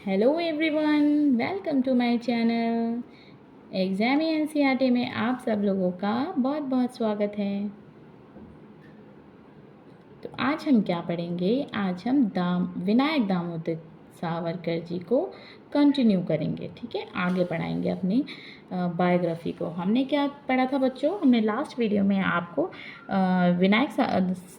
Hello everyone, welcome to my channel. Exam NCERT में आप सब लोगों का बहुत बहुत स्वागत है। तो आज हम क्या पढ़ेंगे? आज हम विनायक दामोदर सावरकर जी को कंटिन्यू करेंगे। ठीक है, आगे बढ़ाएंगे अपनी बायोग्राफी को। हमने क्या पढ़ा था बच्चों? हमने लास्ट वीडियो में आपको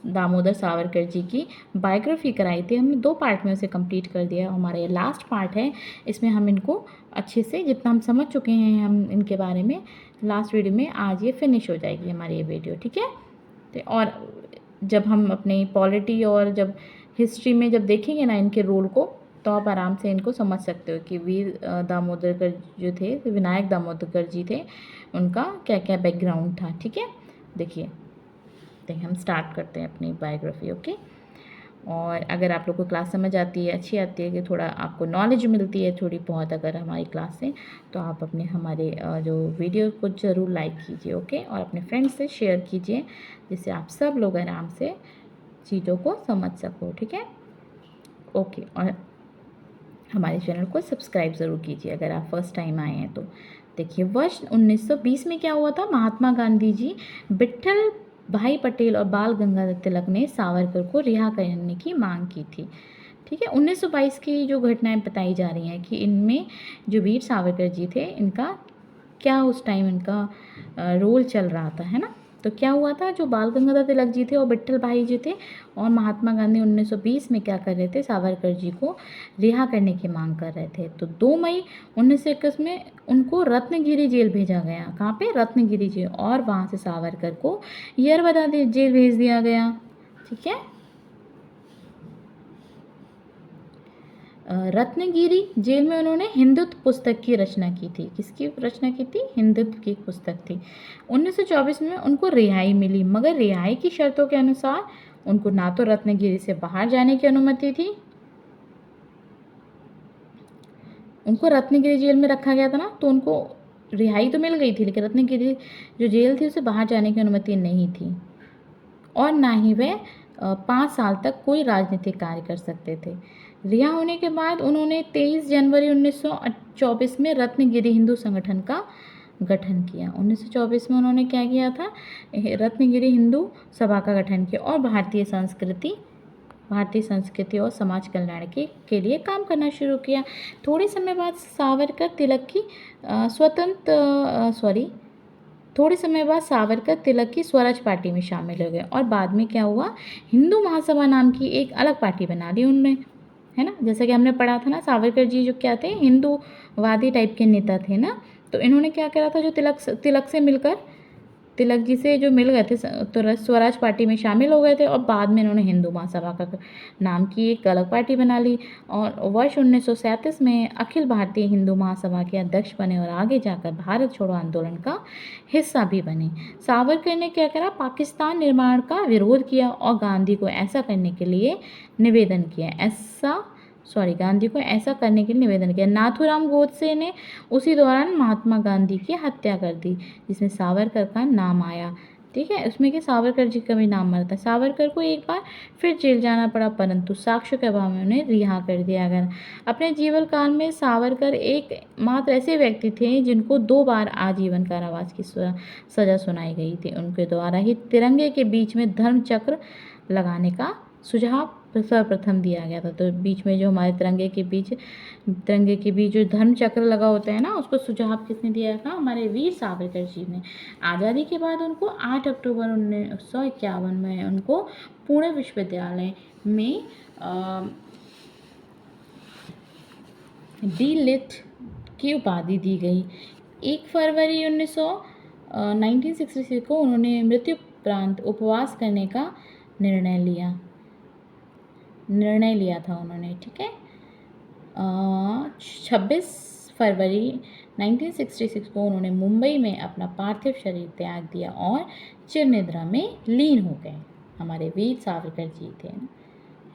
दामोदर सावरकर जी की बायोग्राफी कराई थी। हमने 2 पार्ट में उसे कंप्लीट कर दिया। हमारा ये लास्ट पार्ट है, इसमें हम इनको अच्छे से जितना हम समझ चुके हैं हम इनके बारे में लास्ट वीडियो में, आज ये फिनिश हो जाएगी हमारी ये वीडियो। ठीक है, तो और जब हम अपनी पॉलिटी और जब हिस्ट्री में जब देखेंगे ना इनके रोल को, तो आप आराम से इनको समझ सकते हो कि वीर दामोदरकर जो थे, विनायक दामोदरकर जी थे, उनका क्या क्या बैकग्राउंड था। ठीक है, देखिए हम स्टार्ट करते हैं अपनी बायोग्राफी। ओके, और अगर आप लोग को क्लास समझ आती है, अच्छी आती है, कि थोड़ा आपको नॉलेज मिलती है थोड़ी बहुत अगर हमारी क्लास से, तो आप अपने हमारे जो वीडियो को ज़रूर लाइक कीजिए। ओके, और अपने फ्रेंड्स से शेयर कीजिए, जिससे आप सब लोग आराम से चीज़ों को समझ सको। ठीक है, ओके, और हमारे चैनल को सब्सक्राइब ज़रूर कीजिए अगर आप फर्स्ट टाइम आए हैं तो। देखिए, वर्ष 1920 में क्या हुआ था? महात्मा गांधी जी, विट्ठल भाई पटेल और बाल गंगाधर तिलक ने सावरकर को रिहा करने की मांग की थी। ठीक है, 1922 की जो घटनाएं बताई जा रही हैं कि इनमें जो वीर सावरकर जी थे, इनका क्या उस टाइम इनका रोल चल रहा था, है ना? तो क्या हुआ था, जो बाल गंगाधर तिलक जी थे और विट्ठल भाई जी थे और महात्मा गांधी 1920 में क्या कर रहे थे? सावरकर जी को रिहा करने की मांग कर रहे थे। तो 2 मई 1921 में उनको रत्नगिरी जेल भेजा गया। कहाँ पे? रत्नगिरी जेल, और वहाँ से सावरकर को यरवदा जेल भेज दिया गया। ठीक है, रत्नगिरी जेल में उन्होंने हिंदुत्व पुस्तक की रचना की थी। किसकी रचना की थी? हिंदुत्व की पुस्तक थी। 1924 में उनको रिहाई मिली, मगर रिहाई की शर्तों के अनुसार उनको ना तो रत्नगिरी से बाहर जाने की अनुमति थी, उनको रत्नगिरी जेल में रखा गया था ना, तो उनको रिहाई तो मिल गई थी, लेकिन रत्नगिरी जो जेल थी उसे बाहर जाने की अनुमति नहीं थी, और ना ही वे 5 साल तक कोई राजनीतिक कार्य कर सकते थे। रिहा होने के बाद उन्होंने 23 जनवरी 1924 में रत्नगिरी हिंदू संगठन का गठन किया। 1924 में उन्होंने क्या किया था? रत्नगिरी हिंदू सभा का गठन किया और भारतीय संस्कृति और समाज कल्याण के लिए काम करना शुरू किया। थोड़े समय बाद सावरकर तिलक की थोड़े समय बाद सावरकर तिलक की स्वराज पार्टी में शामिल हो गए, और बाद में क्या हुआ? हिंदू महासभा नाम की एक अलग पार्टी बना ली उन्होंने, है ना? जैसा कि हमने पढ़ा था ना, सावरकर जी जो क्या थे? हिंदूवादी टाइप के नेता थे ना। तो इन्होंने क्या करा था? जो तिलक से मिलकर, तिलक जी से जो मिल गए थे, तो स्वराज पार्टी में शामिल हो गए थे, और बाद में इन्होंने हिंदू महासभा का नाम की एक अलग पार्टी बना ली, और वर्ष 1937 में अखिल भारतीय हिंदू महासभा के अध्यक्ष बने, और आगे जाकर भारत छोड़ो आंदोलन का हिस्सा भी बने। सावरकर ने क्या करा? पाकिस्तान निर्माण का विरोध किया और गांधी को ऐसा करने के लिए निवेदन किया। गांधी को ऐसा करने के लिए निवेदन किया। नाथूराम गोडसे ने उसी दौरान महात्मा गांधी की हत्या कर दी, जिसमें सावरकर का नाम आया। ठीक है, उसमें कि सावरकर जी का भी नाम मरा था। सावरकर को एक बार फिर जेल जाना पड़ा, परंतु साक्ष्यों के अभाव में उन्हें रिहा कर दिया गया। अपने जीवन काल में सावरकर एक मात्र ऐसे व्यक्ति थे जिनको 2 बार आजीवन कारावास की सजा सुनाई गई थी। उनके द्वारा ही तिरंगे के बीच में धर्म चक्र लगाने का सुझाव सर्वप्रथम दिया गया था। तो बीच में जो हमारे तिरंगे के बीच जो धर्म चक्र लगा होता है ना, उसको सुझाव किसने दिया था? हमारे वीर सावरकर जी ने। आज़ादी के बाद उनको 8 अक्टूबर 1951 में उनको पुणे विश्वविद्यालय में डी लिट की उपाधि दी गई। 1 फरवरी 1966 को उन्होंने मृत्यु उपरांत उपवास करने का निर्णय लिया था उन्होंने। ठीक है, 26 फरवरी 1966 को उन्होंने मुंबई में अपना पार्थिव शरीर त्याग दिया और चिरनिद्रा में लीन हो गए। हमारे वीर सावरकर जी थे, है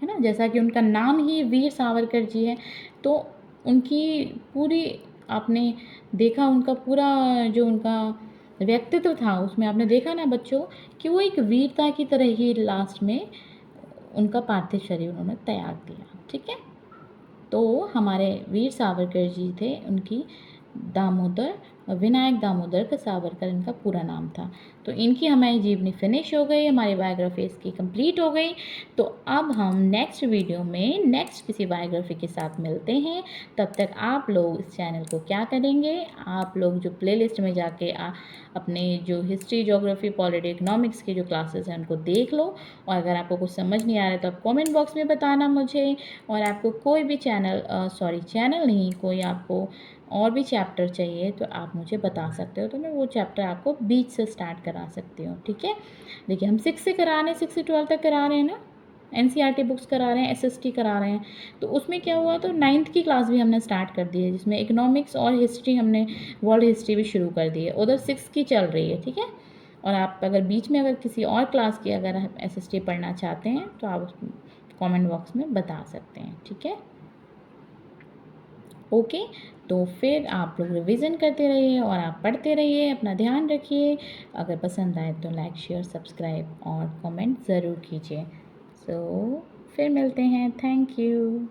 ना? जैसा कि उनका नाम ही वीर सावरकर जी है, तो उनकी पूरी आपने देखा, उनका पूरा जो उनका व्यक्तित्व था, उसमें आपने देखा ना बच्चों, कि वो एक वीरता की तरह ही लास्ट में उनका पार्थिव शरीर उन्होंने त्याग दिया। ठीक है, तो हमारे वीर सावरकर जी थे, उनकी दामोदर विनायक दामोदर सावरकर इनका पूरा नाम था। तो इनकी हमारी जीवनी फिनिश हो गई, हमारी बायोग्राफी इसकी कंप्लीट हो गई। तो अब हम नेक्स्ट वीडियो में नेक्स्ट किसी बायोग्राफी के साथ मिलते हैं। तब तक आप लोग इस चैनल को क्या करेंगे, आप लोग जो प्लेलिस्ट में जाके अपने जो हिस्ट्री, ज्योग्राफी, पॉलिटी, इकोनॉमिक्स की जो क्लासेस हैं उनको देख लो। और अगर आपको कुछ समझ नहीं आ रहा है तो आप कमेंट बॉक्स में बताना मुझे। और आपको कोई भी चैनल नहीं, कोई आपको और भी चैप्टर चाहिए तो आप मुझे बता सकते हो, तो मैं वो चैप्टर आपको बीच से स्टार्ट करा सकती हूँ। ठीक है, देखिए हम 6 से करा रहे हैं, 6 से 12 तक करा रहे हैं ना, एनसीईआरटी बुक्स करा रहे हैं, एसएसटी करा रहे हैं। तो उसमें क्या हुआ, तो 9th की क्लास भी हमने स्टार्ट कर दी है, जिसमें इकोनॉमिक्स और हिस्ट्री हमने वर्ल्ड हिस्ट्री भी शुरू कर दी है, उधर 6 की चल रही है। ठीक है, और आप अगर बीच में अगर किसी और क्लास की अगर एसएसटी पढ़ना चाहते हैं तो आप कमेंट बॉक्स में बता सकते हैं। ठीक है, ओके। तो फिर आप लोग रिवीजन करते रहिए और आप पढ़ते रहिए, अपना ध्यान रखिए। अगर पसंद आए तो लाइक, शेयर, सब्सक्राइब और कमेंट ज़रूर कीजिए। सो फिर मिलते हैं। Thank you.